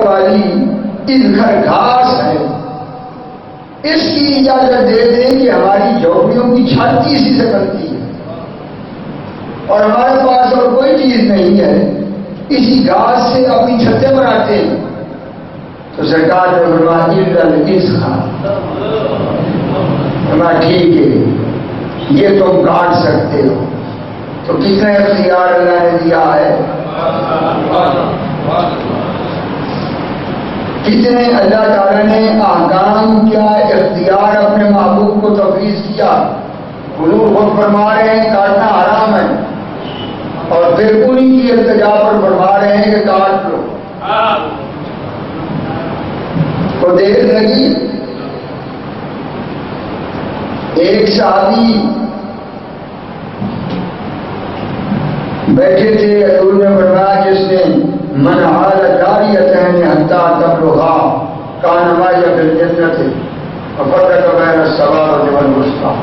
والی اس گھر گھاس ہے، اس کی اجازت دے دیں کہ ہماری جھوپڑیوں کی چھت اسی سے بنتی ہے اور ہمارے پاس اور کوئی چیز نہیں ہے، اسی گھاس سے اپنی چھتیں بناتے ہیں. تو سرکار نے فرمایا ٹھیک ہے یہ تم کاٹ سکتے ہو. تو کتنے اختیار اللہ نے دیا ہے، کتنے اللہ تعالیٰ نے احکام کیا اختیار اپنے محبوب کو تفویض کیا. حضور خود فرما رہے ہیں کاٹنا حرام ہے اور پھر انہی کی التجا پر فرما رہے ہیں کہ کاٹ لو. تو دیر لگی. ایک صحابی بیٹھے تھے، حضور نے فرمایا جس نے من حال جاریتین حتی تبلغا کان معی فی الجنۃ ففرق بین الصغار والوسطی.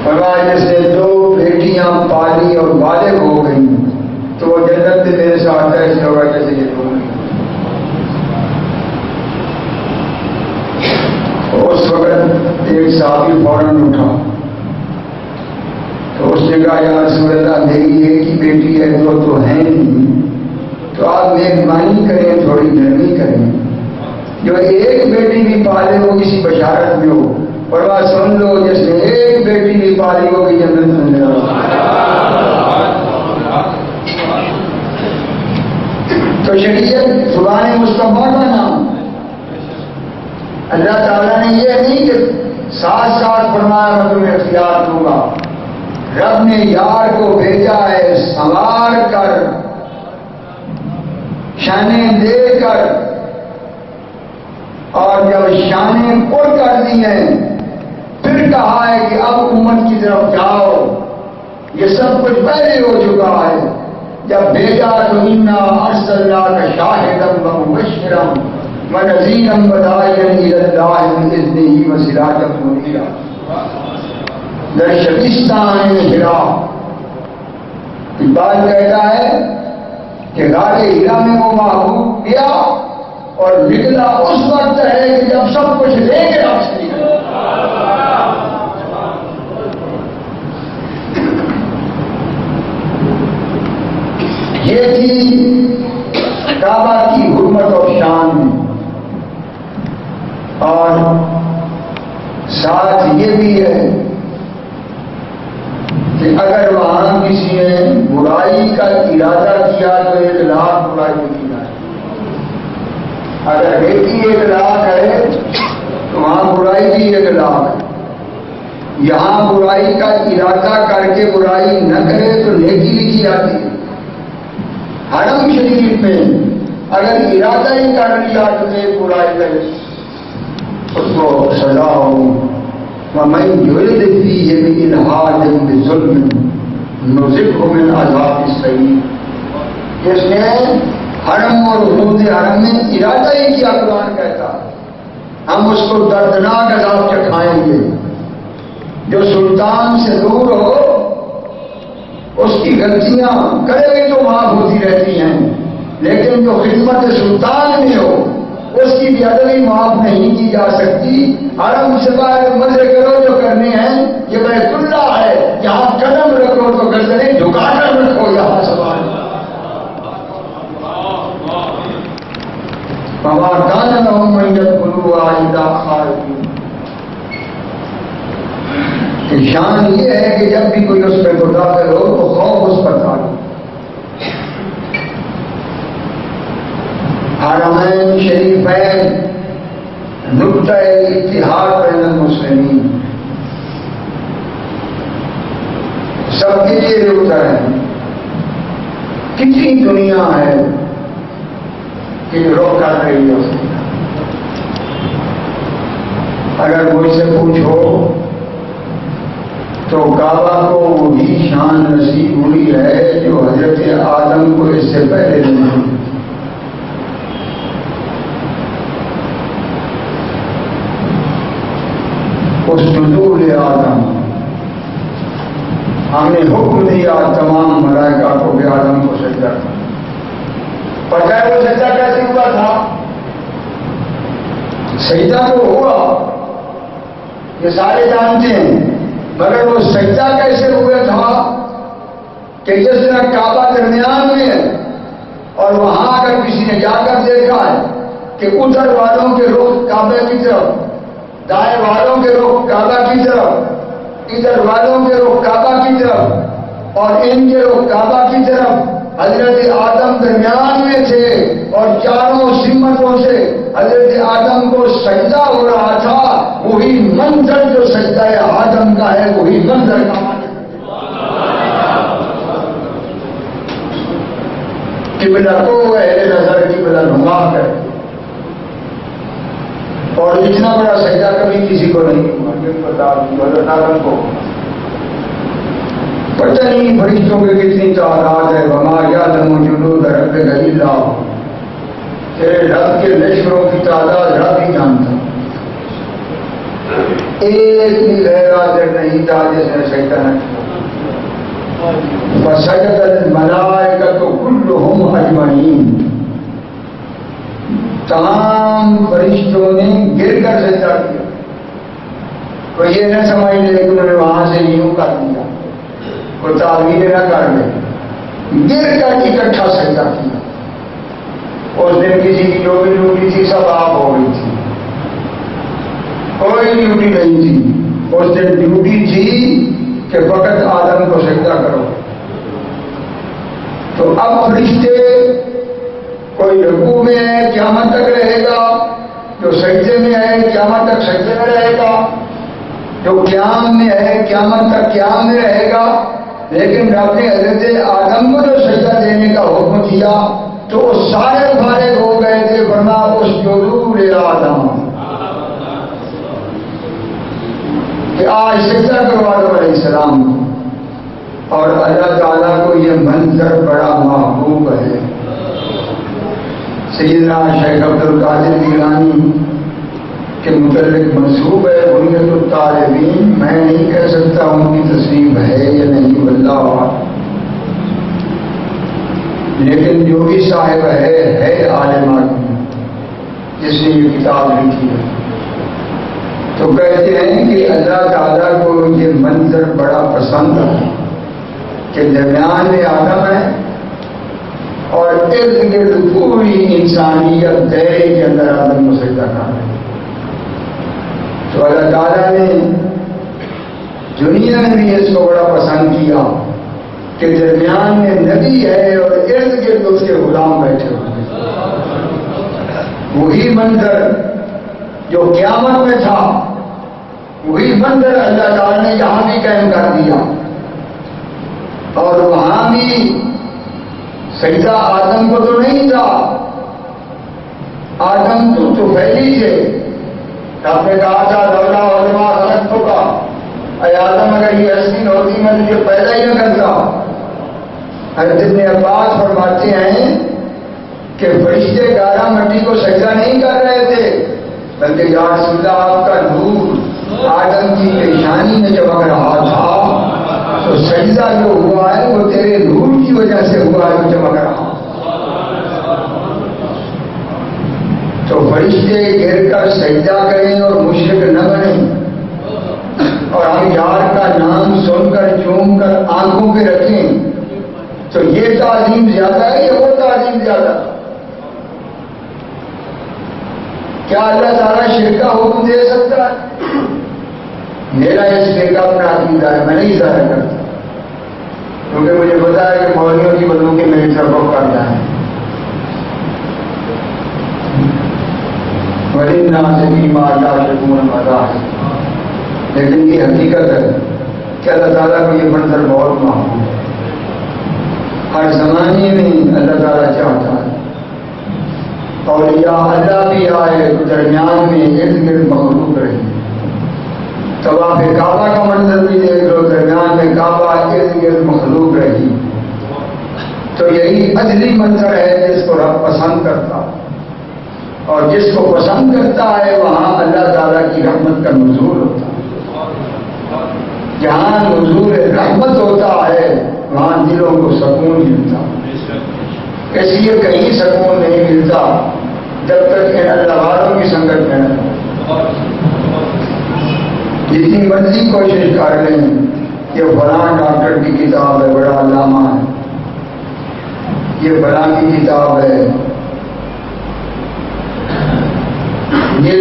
فرمایا جس نے دو بیٹیاں پالی اور بالغ ہو گئیں تو وہ جنت میں میرے ساتھ ایسے ہوگا جیسے یہ دو. اس وقت ایک صحابی فوراً اٹھا تو اس نے کہا یا رسول اللہ میری ایک ہی بیٹی ہے دو تو ہیں نہیں، تو آپ مہربانی کریں تھوڑی نرمی کریں، جو ایک بیٹی بھی پالے وہ کسی بشارت میں ہو. اور بات سن لو جس نے ایک بیٹی بھی پالی ہو کہ جنت میں جائے. تو شریعت زبان مصطفیٰ کا نام. اللہ تعالیٰ نے یہ نہیں کہ ساتھ ساتھ فرمایا میں تمہیں اختیار دوں گا. رب نے یار کو بھیجا ہے سنوار کر شانیں دے کر، اور جب شانیں پڑ کر دی ہیں پھر کہا ہے کہ اب امت کی طرف جاؤ. یہ سب کچھ پہلے ہو چکا ہے. جب بھیجا تو انا ارسلناک شاہدا ومبشرا ونذیرا وداعیا الی اللہ باذنہ وسراجا منیرا. در شبستان ہرا اقبال کہتا ہے کہ غار ہرا میں وہ محبوب گیا اور نکلا اس وقت ہے کہ جب سب کچھ لے کے رکھتی ہے. یہ تھی کعبہ کی حرمت اور شان، اور ساتھ یہ بھی ہے کہ اگر وہاں کسی نے برائی کا ارادہ کیا تو 1,00,000 برائی کی جائے. اگر نیکی 1,00,000 ہے تو وہاں برائی بھی 1,00,000 ہے. یہاں برائی کا ارادہ کر کے برائی نہ کرے تو نیکی بھی کی جاتی ہے. حرم شریف میں اگر ارادہ ہی کر لیا تو ایک برائی کرے اس کو سزا ہو. وَمَن يُرِدْ فِيهِ بِإِلْحَادٍ بِظُلْمٍ نُذِقْهُ مِنْ عَذَابٍ السَّعِيرٍ. جس نے حرم اور حدود حرم میں ارادہ ہی کیا، قرآن کہتا ہم اس کو دردناک عذاب چکھائیں گے. جو سلطان سے دور ہو اس کی غلطیاں کرے بھی تو معاف ہوتی رہتی ہیں، لیکن جو خدمت سلطان میں ہو اس کی بے ادبی معاف نہیں کی جا سکتی. حرم سے باہر مزے کرو جو کرنے ہیں، یہ بیت اللہ ہے، یہاں قدم رکھو تو گردنیں جھکا کر رکھو. یہاں سوال وما كان لهم ان يدخلوها الا خائفين. شان یہ ہے کہ جب بھی کوئی اس پہ داخل ہو تو خوف اس پر ڈالو. حرمین شریفین نقطہ اتحاد بین المسلمین سب کے لیے نقطہ ہے. کتنی دنیا ہے کہ روک کر رہی ہے. اگر مجھ سے پوچھو تو کعبہ کو وہی شان نصیب ہوئی ہے جو حضرت آدم کو اس سے پہلے نہیں ہوئی. اسجدوا لآدم، ہم نے حکم دیا تمام ملائکہ کو کہ آدم کو سجدہ کرو. پتہ ہے وہ سجدہ کیسے ہوا تھا؟ سجدہ تو ہوا، یہ سارے جانتے ہیں، مگر وہ سجدہ کیسے ہوا تھا کہ جس طرح کعبہ درمیان میں ہے اور وہاں اگر کسی نے جا کر دیکھا ہے کہ ادھر والوں کے رخ کعبے کی طرف، دائیں والوں کے رخ کعبہ کی طرف، ادھر والوں کے رخ کعبہ کی طرف اور ان کے رخ کعبہ کی طرف، حضرت آدم درمیان میں تھے اور چاروں سمتوں سے حضرت آدم کو سجدہ ہو رہا تھا، وہی منظر جو سجدہ آدم کا ہے وہی منظر کا قبلہ کو اہل نظر قبلہ نما کر، اور اتنا بڑا سجدہ کبھی کسی کو نہیں ہوا حضرت آدم کو، پتہ نہیں فرشتوں کے کتنی تعداد ہے، وما یعلم جنود ربک الا ہو، تیرے رب کے لشکروں کی تعداد رب ہی جانتا، ایک بھی غیر حاضر نہیں تھا جس نے سجدہ نہ کیا۔ فسجد الملائکۃ کلھم اجمعین، تمام فرشتوں نے گر کر سجدہ کیا، کوئی یہ نہ سمجھ لے کہ انہوں نے وہاں سے یوں کر دیا، وہ تعویل نہ کر لے، گر کر اکٹھا سجدہ کیا۔ اس دن کسی کی جو بھی ڈیوٹی تھی سب آپ ہو گئی تھی، کوئی ڈیوٹی نہیں تھی، اس دن ڈیوٹی تھی کہ فقط آدم کو سجدہ کرو۔ تو اب فرشتے کوئی رکوع میں ہے قیامت تک رہے گا، جو سجدے میں ہے قیامت تک سجدے میں رہے گا، جو قیام میں ہے قیامت تک قیام میں رہے گا، لیکن رب نے حضرت آدم کو جو سجدہ دینے کا حکم دیا تو وہ سارے فارغ ہو گئے تھے، ورنہ اسجدوا لآدم کہ آج سجدہ کرو آدم علیہ السلام کو، اور اللہ تعالیٰ کو یہ منظر بڑا محبوب ہے۔ سیدنا شیخ عبد القادر جیلانی کے متعلق منسوب ہے بنیت الطالبین، میں نہیں کہہ سکتا ان کی تصنیف ہے یا نہیں واللہ اعلم، لیکن جو بھی صاحب ہے عالم آدمی جس نے یہ کتاب لکھی ہے، تو کہتے ہیں کہ اللہ تعالیٰ کو یہ منظر بڑا پسند ہے کہ درمیان میں آدم ہے اور ارد گرد پوری انسانیت دائرے کے اندر آدم کو سجدہ کر رہے ہیں۔ تو اللہ تعالیٰ نے دنیا میں بھی اس کو بڑا پسند کیا کہ درمیان میں نبی ہے اور ارد گرد اس کے غلام بیٹھے ہوئے ہیں۔ وہی منظر جو قیامت میں تھا وہی منظر اللہ تعالیٰ نے یہاں بھی قائم کر دیا، اور وہاں بھی سجدہ آدم کو تو نہیں تھا، آدم تو پہلی تھے، آپ نے کہا تھا لولا علما خلقتک کا، اے آدم اگر یہ حسین ہوتی میں تجھے پیدا ہی نہ کرتا۔ حضرت ابن عباس فرماتے ہیں کہ فرشتے گارا مٹی کو سجدہ نہیں کر رہے تھے، بلکہ یا رسول اللہ آپ کا نور آدم کی پیشانی میں چمک رہا تھا، تو سجدہ جو ہوا ہے وہ تیرے نور کی وجہ سے ہوا ہے جو چمک رہا۔ تو فرشتے گر کر سجدہ کریں اور مشرک نہ بنیں، اور ہم یار کا نام سن کر چوم کر آنکھوں پہ رکھیں، تو یہ تعظیم زیادہ ہے یا وہ تعظیم زیادہ؟ کیا اللہ تعالیٰ شرک کا حکم دے سکتا ہے؟ میرا اس شرک کا اپنا عقیدہ ہے، میں نہیں ظاہر کرتا، کیونکہ مجھے پتا ہے کہ مولویوں کی بندوقیں میری طرف کر جائیں۔ لیکن یہ حقیقت ہے کہ اللہ تعالیٰ کو یہ منظر بہت محبوب ہے، ہر زمانے میں اللہ تعالیٰ چاہتا ہے، اور یا اللہ بھی آئے تو درمیان میں ارد گرد مخلوق رہے، طواف کعبہ کا منظر بھی دیکھ لو، درمیان میں کعبہ ارد گرد مخلوق رہی، تو یہی ازلی منظر ہے جس کو رب پسند کرتا، اور جس کو پسند کرتا ہے وہاں اللہ تعالیٰ کی رحمت کا نزول ہوتا ہے۔ جہاں نزول رحمت ہوتا ہے وہاں دلوں کو سکون ملتا، اس لیے کہیں سکون نہیں ملتا جب تک ان اللہ والوں کی سنگت میں نہ ہو۔ جتنی مرضی کوشش کر لیں کہ فلاں ڈاکٹر کی کتاب ہے بڑا علامہ ہے، یہ فلاں کی کتاب ہے، یہ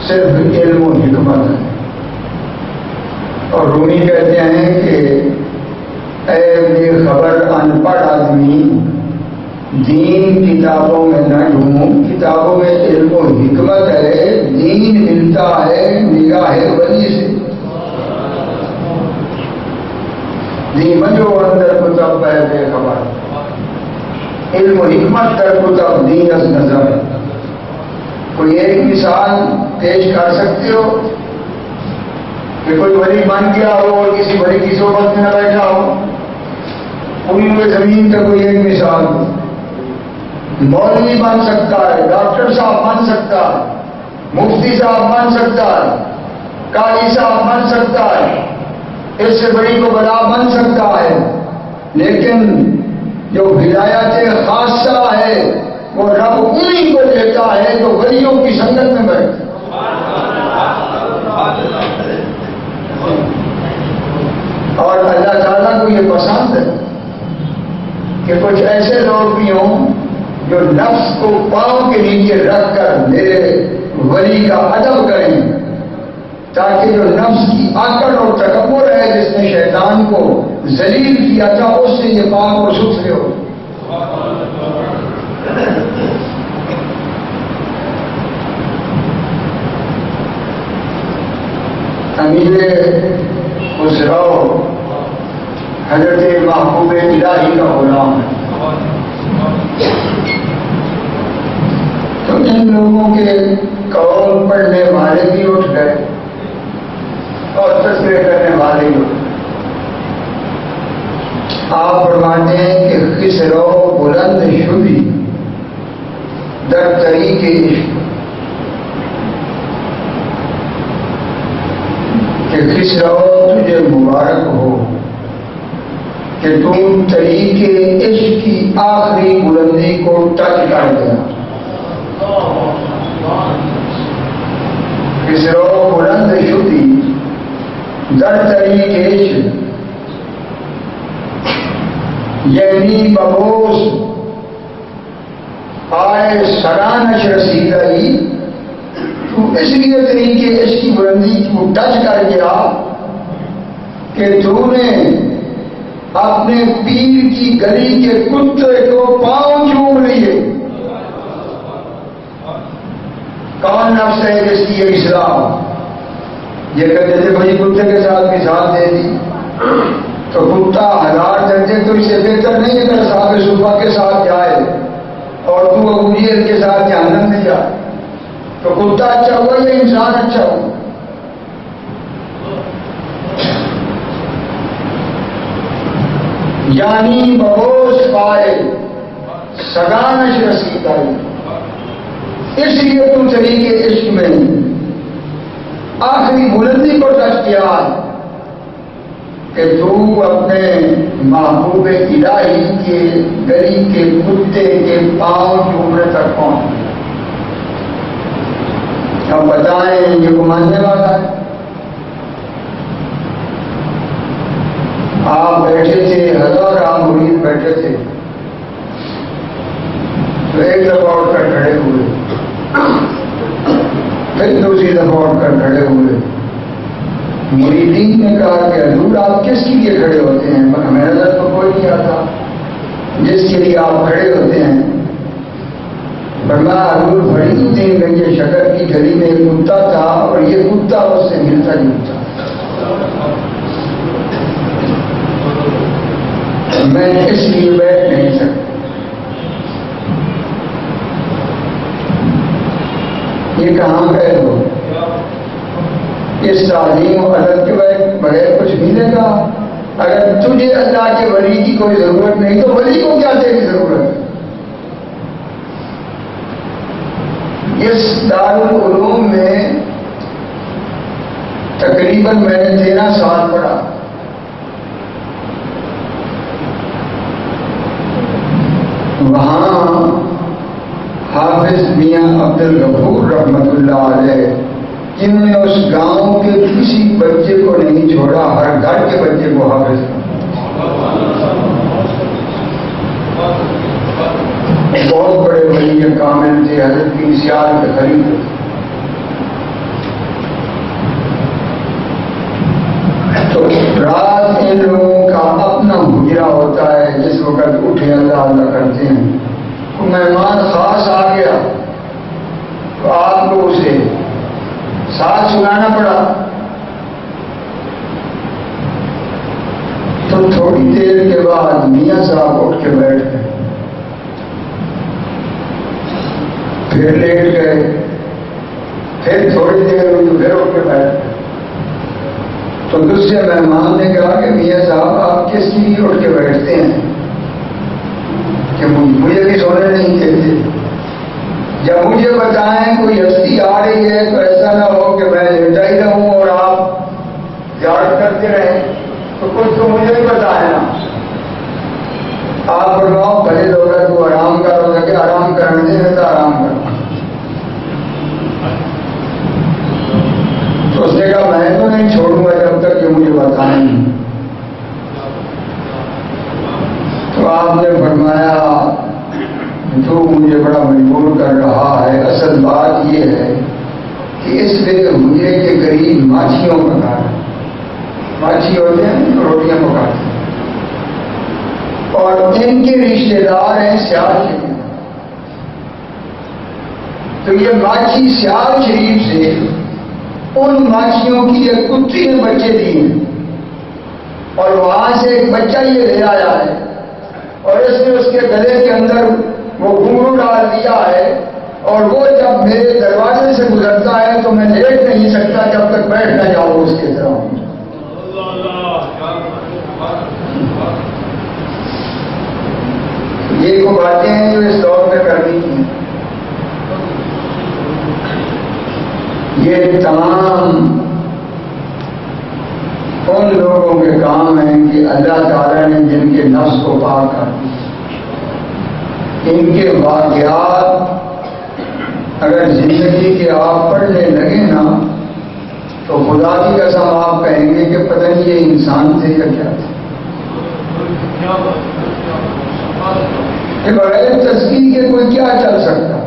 صرف علم و حکمت ہے۔ اور رومی کہتے ہیں کہ اے بے خبر ان پڑھ آدمی، دین کتابوں میں نہ ڈھونڈ، کتابوں میں علم و حکمت ہے، دین ملتا ہے نگاہ ولی سے۔ دیمجو اندر کتب ہے بے خبر، علم و حکمت در کتب دین از نظر۔ کوئی ایک مثال پیش کر سکتے ہو کہ کوئی ولی بن گیا ہو اور کسی ولی کی صحبت میں نہ بیٹھا ہو؟ پوری ہوئی زمین کا کوئی ایک مثال؟ مولوی بن سکتا ہے، ڈاکٹر صاحب بن سکتا ہے، مفتی صاحب بن سکتا ہے، قاضی صاحب بن سکتا ہے، اس سے بڑی کو بلا بن سکتا ہے، لیکن جو ولایت خاصہ ہے وہ رب انہی کو دیتا ہے جو ولیوں کی سنگت میں بیٹھے۔ اور اللہ تعالیٰ کو یہ پسند ہے کہ کچھ ایسے لوگ بھی ہوں جو نفس کو پاؤں کے نیچے رکھ کر میرے ولی کا ادب کریں، تاکہ جو نفس کی آکڑ اور تکبر ہے جس نے شیطان کو ذلیل کیا تھا اس سے یہ پاک اور ستھرے ہو۔ امیر خسرو حضرت محبوب الہی کا غلام ہے، تو ان لوگوں کے قول پڑھنے والے بھی اٹھ گئے اور تصویر کرنے والے بھی۔ آپ فرماتے ہیں کہ خسرو بلند شدی در طریق عشق، کہ خسرو تجھے مبارک ہو کہ تم طریق عشق کی آخری بلندی کو ٹچ کر گیا۔ خسرو بلند شدی در طریق عشق، یعنی ببوس آئے سرانش رسیدائی، تو اس لیے طریقے عشق کی بلندی کو ٹچ کر گیا کہ تو نے اپنے پیر کی گلی کے کتے کو پاؤں چوم لیے۔ کون نفس ہے جس کی یہ اصلاح؟ یہ کہتے تھے بھائی کتے کے ساتھ مثال دے دی تو کتا 1000 درجے تو اس سے بہتر نہیں اگر صاحب صبح کے ساتھ جائے اور تو ابو جہل کے ساتھ جہنم میں جائے، تو کتا اچھا ہوا یا انسان اچھا ہوا؟ یعنی بہوش پائے سگانش رسیدائی، اس لیے تم طریقے عشق میں آخری بلندی کو ٹچ کیا کہ تو اپنے محبوب الہی کے گلی کے کتے کے پاؤں چومنے تک پہنچ۔ اب بتائیں یہ کو ماننے والا ہے؟ آپ بیٹھے تھے، ہزار عام مرید بیٹھے تھے، تو ایک دفعہ اٹھ کر کھڑے ہوئے، پھر دوسری دفعہ اٹھ کر کھڑے ہوئے۔ مریدین نے کہا کہ حضور آپ کس کے لیے کھڑے ہوتے ہیں؟ ہمیں نظر تو کوئی نہیں آتا جس کے لیے آپ کھڑے ہوتے ہیں۔ فرمایا حضور فرید الدین گنج شکر کی گلی میں ایک کتا تھا اور یہ کتا اس سے ملتا جلتا، میں اس لیے بیٹھ نہیں سکتا۔ یہ کہاں گئے ہو؟ اس تعلیم و ادب کے بغیر کچھ ملے گا؟ اگر تجھے اللہ کے ولی کی کوئی ضرورت نہیں تو ولی کو کیا تیری ضرورت ہے؟ اس دارالعلوم میں تقریباً میں نے 13 سال پڑھا۔ وہاں حافظ میاں عبد الغفور رحمت اللہ علیہ، جنہوں نے اس گاؤں کے کسی بچے کو نہیں چھوڑا، ہر گھر کے بچے کو حافظ کیا۔ بہت بڑے ولی کامل تھے، حضرت کی سیال کے خلیفہ تھے۔ تو رات ان لوگوں کا اپنا حجرہ ہوتا ہے، جس وقت اٹھے اللہ اللہ کرتے ہیں۔ تو مہمان خاص آ گیا تو آپ کو اسے ساتھ سنانا پڑا۔ تو تھوڑی دیر کے بعد میاں صاحب اٹھ کے بیٹھ گئے، پھر لیٹ گئے، پھر تھوڑی دیر ہوئی پھر اٹھ کے بیٹھ گئے۔ تو دوسرے مہمان نے کہا کہ میاں صاحب آپ کس لیے اٹھ کے بیٹھتے ہیں کہ مجھے بھی سونے نہیں دیتے؟ جب مجھے بتائیں کوئی ہستی آ رہی ہے تو ایسا نہ ہو کہ میں لیٹا ہی رہوں اور آپ زیارت کرتے رہیں، تو کچھ تو مجھے بھی بتائیں نا۔ آپ فرماؤ بھلے لوگ تو آرام کرو گے، آرام کرنے دیں تو آرام کرو۔ تو اس نے کہا میں تو نہیں چھوڑوں گا جب تک کہ مجھے بتائیں۔ تو آپ نے فرمایا جو مجھے بڑا مجبور کر رہا ہے، اصل بات یہ ہے کہ اس لیے حجرے کے قریب ماچھیوں پکا رہا ہے، ماچھی ہوتے ہیں تو روٹیاں پکاتے ہیں، اور ان کے رشتے دار ہیں سیال شریف۔ تو یہ ماچھی سیال شریف سے ان ماچھیوں کی ایک کتی نے بچے دیے ہیں، اور وہاں سے ایک بچہ یہ لے آیا ہے، اور اس نے اس کے گلے کے اندر وہ گھنگرو ڈال دیا ہے، اور وہ جب میرے دروازے سے گزرتا ہے تو میں لیٹ نہیں سکتا جب تک بیٹھ نہ جاؤ اس کے طرف۔ یہ کو باتیں ہیں جو اس دور میں کرنی ہیں۔ یہ تمام ان لوگوں کے کام ہیں کہ اللہ تعالیٰ نے جن کے نفس کو پاک کر دیا۔ ان کے واقعات اگر زندگی کے آپ پڑھنے لگے نا تو خدا کی قسم آپ کہیں گے کہ پتہ نہیں یہ انسان تھے یا کیا تھے۔ کہ بغیر تسبیح کے کوئی کیا چل سکتا؟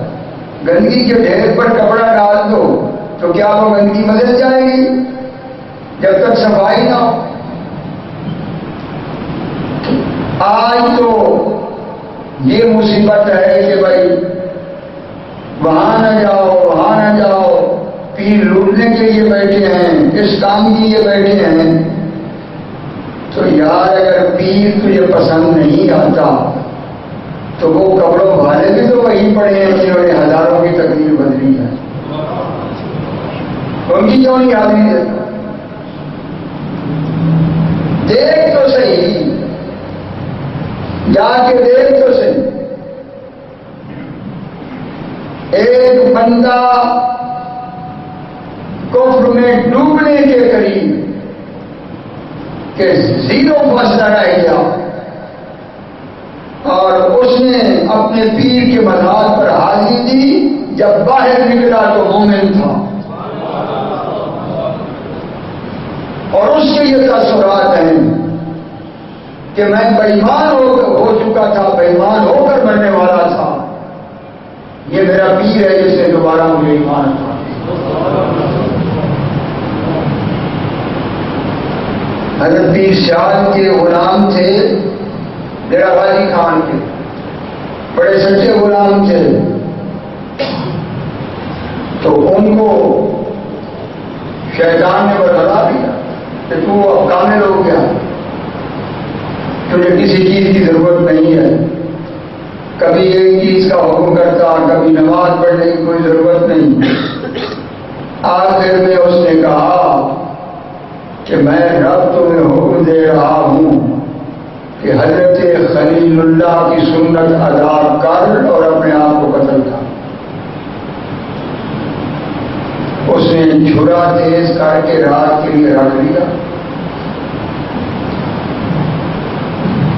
گندگی کے ڈھیر پر کپڑا ڈال دو تو کیا وہ گندگی بدل جائے گی جب تک صفائی نہ ہو؟ آج تو یہ مصیبت ہے کہ بھائی وہاں نہ جاؤ وہاں نہ جاؤ، پیر لوٹنے کے لیے بیٹھے ہیں، اس کام کے لیے بیٹھے ہیں۔ تو یار اگر پیر تجھے پسند نہیں آتا تو وہ کپڑوں والے بھی تو وہی پڑے ہیں جنہوں نے ہزاروں کی تقدیر بدلی ہے، ان کی کیوں نہیں حاضری دیتا؟ دیکھ تو صحیح، جا کے دیکھ تو صحیح۔ ایک بندہ کفر میں ڈوبنے کے قریب کہ زیرو فاصلہ رہ گیا، اور اس نے اپنے پیر کے مزار پر حاضری دی، جب باہر نکلا تو مومن تھا، اور اس کے یہ تاثرات ہیں کہ میں بےایمان ہو چکا تھا، بےایمان ہو کر مرنے والا تھا، یہ میرا پیر ہے جس نے دوبارہ مجھے ایمان تھا۔ حضرت پیر سیال کے غلام تھے ڈیرہ غازی خان کے، بڑے سچے غلام تھے۔ تو ان کو شیطان نے بتلا دیا کہ تو اب کامل ہو گیا، تجھے کسی چیز کی ضرورت نہیں ہے، کبھی ایک چیز کا حکم کرتا، کبھی نماز پڑھنے کی کوئی ضرورت نہیں۔ آخر میں اس نے کہا کہ میں رب تمہیں حکم دے رہا ہوں کہ حضرت خلیل اللہ کی سنت ادا کر اور اپنے آپ کو قتل کر۔ اس نے چھرا تیز کر کے رات کے لیے رکھ لیا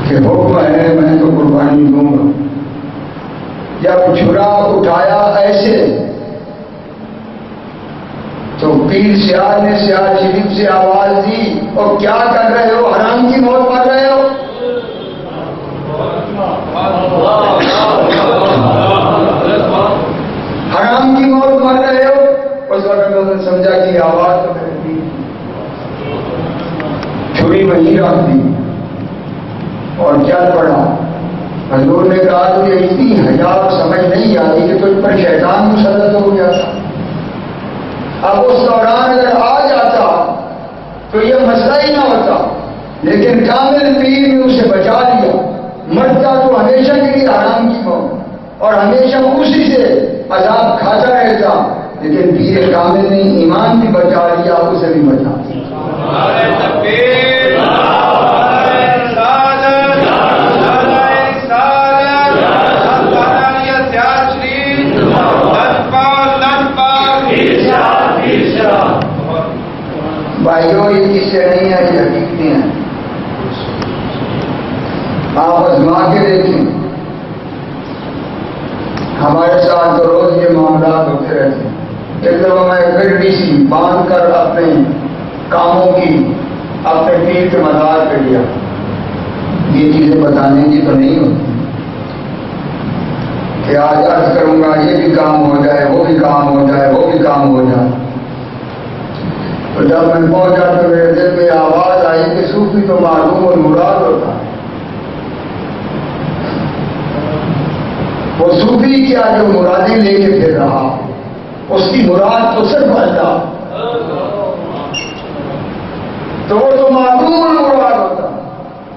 کہ حکم ہے میں تو قربانی دوں گا، جب چھرا اٹھایا ایسے تو پیر سیال نے سیال شریف سے آواز دی، اور کیا کر رہے ہو؟ حرام کی موت مر رہے ہو؟ حرام کی موت مر رہے ہو؟ اس وقت انہوں نے سمجھا کہ آواز تو کرتی، چھری وہیں رکھ دی اور چل پڑا۔ حضور نے کہا تجھے اتنی حجاب سمجھ نہیں آئی کہ تجھ پر شیطان مسلط ہو گیا تھا۔ اب اس دوران اگر آ جاتا تو یہ مسئلہ ہی نہ ہوتا، لیکن کامل پیر نے اسے بچا لیا، مرتا تو ہمیشہ کے لیے حرام کی موت اور ہمیشہ اسی سے عذاب کھاتا رہتا، لیکن پیر کامل نے ایمان بھی بچا لیا، اسے بھی بچا لیا۔ بھائیوں یہ قصے نہیں ہیں، یہ حقیقتیں ہیں، آپ آزما کے دیکھیں۔ ہمارے ساتھ تو روز یہ معاملات ہوتے رہتے ہیں۔ ایک دفعہ میں گڈی سی باندھ کر اپنے کاموں کی اپنے پیر کے مزار پہ گیا۔ یہ چیزیں بتانے کی تو نہیں ہوتی کہ آج عرض کروں گا یہ بھی کام ہو جائے، وہ بھی کام ہو جائے، وہ بھی کام ہو جائے۔ تو جب میں پہنچا تو میرے دل میں آواز آئی کہ صوفی تو معلوم اور مراد ہوتا ہے۔ وہ صوفی کیا جو مرادیں لے کے پھر رہا، اس کی مراد تو صرف اللہ، تو وہ تو معلوم اور مراد ہوتا،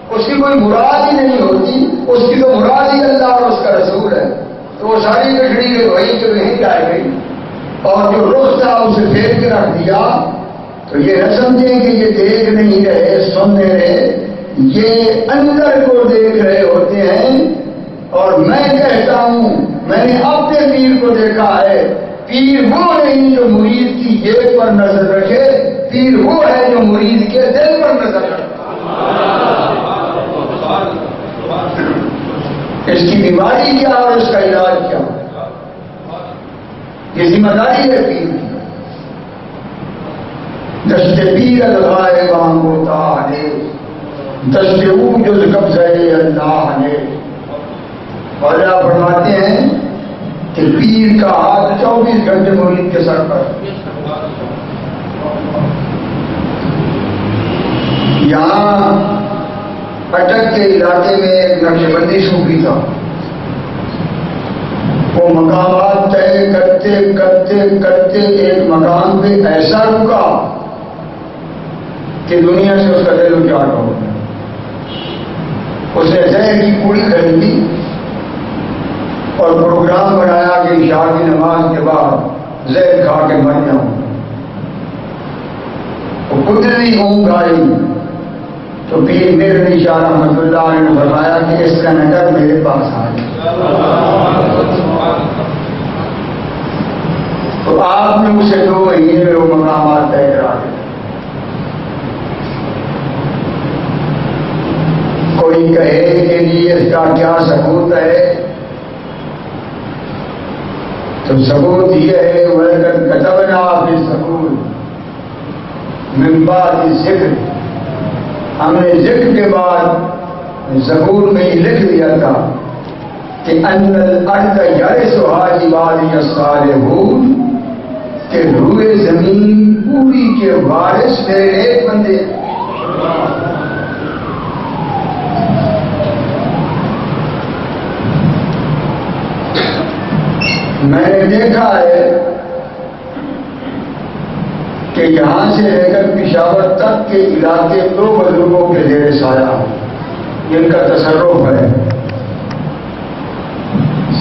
اس کی کوئی مراد ہی نہیں ہوتی، اس کی تو مراد ہی اللہ اور اس کا رسول ہے۔ تو وہ ساری گٹڑی کے وہیں کے وہیں جائے گئی، اور جو رخ تھا اسے پھیر کے رکھ دیا۔ تو یہ نہ سمجھیں کہ یہ دیکھ نہیں رہے، سن نہیں رہے، یہ اندر کو دیکھ رہے ہوتے ہیں۔ اور میں کہتا ہوں، میں نے اپنے پیر کو دیکھا ہے، پیر وہ نہیں جو مرید کی جیب پر نظر رکھے، پیر وہ ہے جو مرید کے دل پر نظر رکھے۔ اس کی بیماری کیا اور اس کا علاج کیا، یہ ذمہ داری ہے پیر کی۔ دشت پیر الغائے بام ہوتا ہے، دشت او جز قبضہ اللہ نے۔ اور آپ فرماتے ہیں کہ پیر کا ہاتھ 24 گھنٹے مرید کے سر پر۔ یہاں اٹک کے علاقے میں ایک نقشبندی صوفی تھا، وہ مقامات طے کرتے کرتے کرتے ایک مقام پہ ایسا رکا کہ دنیا سے اس کا دل اجاڑ ہو گیا۔ اس نے زہر کی پوری خریدی اور پروگرام بنایا کہ عشاء کی نماز کے بعد زہر کھا کے مر جاؤں۔ وہ قدرتی اونگ آئی تو پیر میرے شاہ رحمۃ اللہ نے فرمایا کہ اس کا نظر میرے پاس آ جائے۔ تو آپ نے اسے 2 مہینے میں وہ مقامات طے کرا دیا۔ کوئی کہے کہ جی اس کا کیا ثبوت ہے، تو ثبوت یہ ہے وَلَقَدْ كَتَبْنَا فِي الزَّبُورِ مِن بَعْدِ الذِّكْرِ، ہم نے ذکر کے بعد زبور میں یہ لکھ دیا تھا کہ ان الارض یرثها عبادی الصالحون، کہ روئے زمین پوری کے وارث میرے ایک بندے۔ میں نے دیکھا ہے کہ یہاں سے لے کر پشاور تک کے علاقے 2 بزرگوں کے زیر سایہ جن کا تصرف ہے،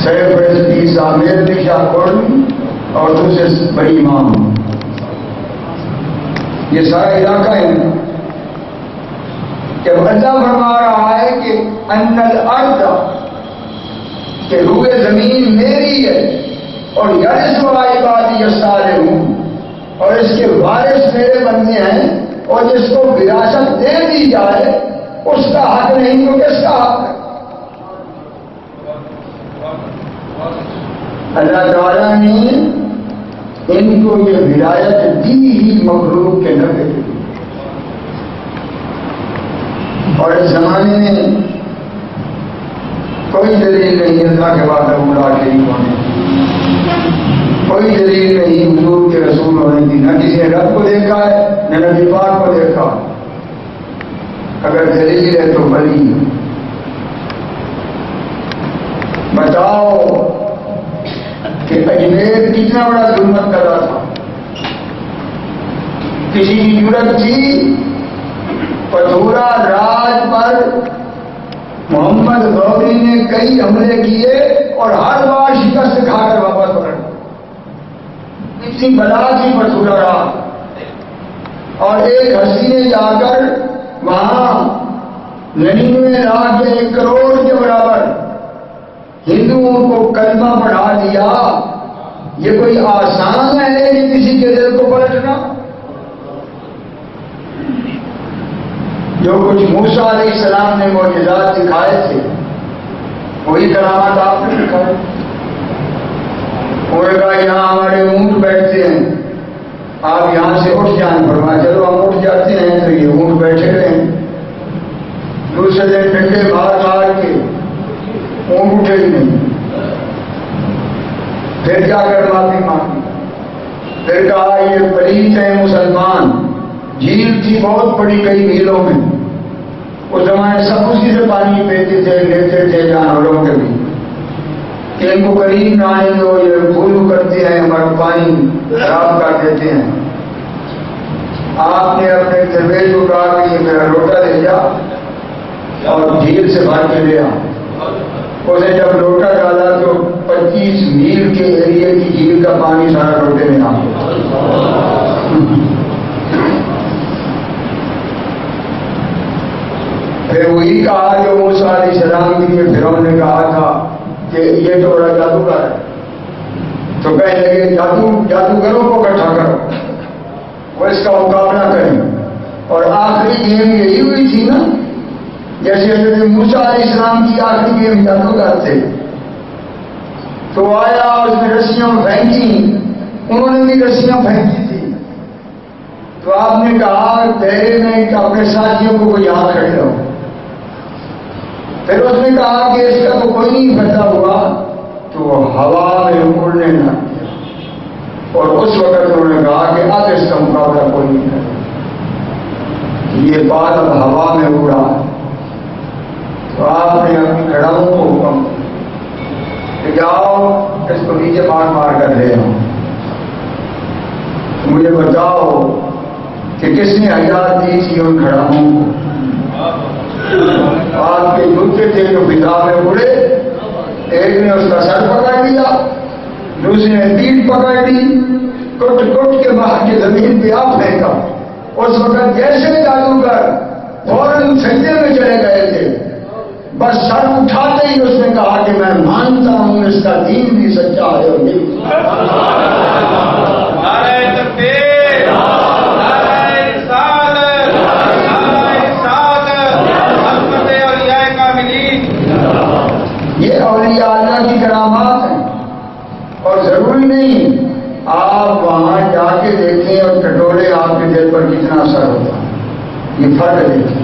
سیف رضوی عامر شاہ کوڑی اور دوسرے بڑی امام، یہ سارا علاقہ ہے۔ جب اللہ فرما رہا ہے کہ ان الارض، کہ روئے زمین میری ہے اور یرثها عبادی الصالحون، اور اس کے وارث میرے بندے ہیں، اور جس کو وراثت دے دی جائے اس کا حق نہیں تو کس کا حق ہے؟ اللہ تعالیٰ نے ان کو یہ ولایت دی ہی مخلوق کے نفع کے لیے. اور اس زمانے میں کوئی دلیل نہیں اللہ کے بعد لا شریک ہونے کی، کوئی دلیل نہیں حضور کے رسول ہونے کی. نہ کسی نے رب کو دیکھا ہے نہ نبی پاک کو دیکھا. اگر دلیل ہے تو بلی. بتاؤ کہ اجمیر کتنا بڑا ظلمت کر رہا تھا. کسی کی ضرورت تھی پتھورا راج پر محمد غوری نے کئی حملے کیے اور ہر بار شکست کھا کر واپس پلٹ. اتنی بلا تھی پتھورا راج. اور ایک ہستی نے جا کر وہاں 99 لاکھ 1 کروڑ کے برابر ہندوؤں کو کلمہ پڑھا دیا. یہ کوئی آسان ہے کہ کسی کے دل کو پلٹنا؟ جو کچھ موسیٰ علیہ السلام نے معجزات دکھائے تھے وہی کرامات آپ نے دکھائے. انہوں نے کہا یہاں ہمارے اونٹ بیٹھتے ہیں، آپ یہاں سے اٹھ جائیں. فرمایا چلو ہم اٹھ جاتے ہیں. تو یہ اونٹ بیٹھے رہے. دوسرے دن ڈنڈے مار کے اونٹ اٹھے ہی نہیں. پھر جا کر معافی مانگی. پھر کہا یہ پلیت ہیں مسلمان. جھیل تھی بہت بڑی کئی میلوں میں. اس زمانے سب اسی سے پانی پیتے تھے لیتے تھے جانوروں کے بھی کہ ان کو قریب نہ آئیں دو، یہ بھولو کرتے ہیں ہمارا پانی خراب کر دیتے ہیں. آپ نے اپنے درویش کو کہا کہ یہ میرا لوٹا لے جا اور جھیل سے بھر کے لے آ. اسے جب لوٹا ڈالا تو 25 میل کے ایریے کی جھیل کا پانی سارا لوٹے میں آ گیا. پھر وہی کہا جو موسیٰ علیہ السلام کے لیے فرعون نے کہا تھا کہ یہ تو بڑا جادوگر ہے. تو کہنے لگے جادوگروں کو اکٹھا کرو وہ اس کا مقابلہ کریں. اور آخری گیم یہی ہوئی تھی نا، جیسے حضرت موسیٰ علیہ السلام کی آخری گیم جادوگر تھے. تو آیا اس میں رسیاں پھینکی، انہوں نے بھی رسیاں پھینکی تھی. تو آپ نے کہا پہلے میں کہ اپنے ساتھیوں کو کوئی یہاں کھڑے رہو. پھر اس نے کہا کہ اس کا تو کوئی نہیں پیدا ہوا. تو ہوا میں اڑنے نہ دیا. اور اس وقت انہوں نے کہا کہ اب اس کا مقابلہ کوئی نہیں کرے. یہ بات اب ہوا میں اڑا. تو آپ نے اپنی کھڑاؤں کو حکم کہ جاؤ اس کو نیچے مار مار کر لے آؤ. مجھے بتاؤ کہ کس نے حیات دی تھی ان کھڑاؤں کو؟ آپ کے جوتے تھے جو فضا میں اڑے. ایک نے اس کا سر پکڑ لیا، دوسرے نے پیٹھ پکڑ لی، ٹوٹ ٹوٹ کے باہر کی زمین پہ آپ پھینکا. اس وقت جیسے جادوگر فوراً سجدے میں چلے گئے تھے. بس سر اٹھاتے ہی اس نے کہا کہ میں مانتا ہوں اس کا دین بھی سچا ہے اور یہ بھی. یہ اولیاء اللہ کی کرامات ہیں. اور ضروری نہیں آپ وہاں جا کے دیکھیں اور کٹورے آپ کے دل پر کتنا اثر ہوتا ہے. یہ فرق دیکھیں.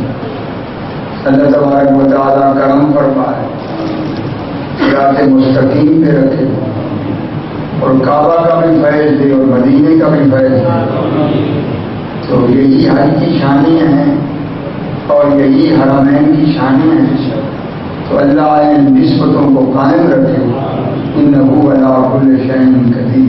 اللہ تبارک و تعالیٰ کرم فرمائے، صراط مستقیم پہ رکھے اور کعبہ کا بھی فیض دے اور مدینے کا بھی فیض دے. تو یہی حج کی شانیں ہیں اور یہی حرمین کی شانیں ہیں. تو اللہ ان نسبتوں کو قائم رکھے. انہ علی کل شیء قدیر.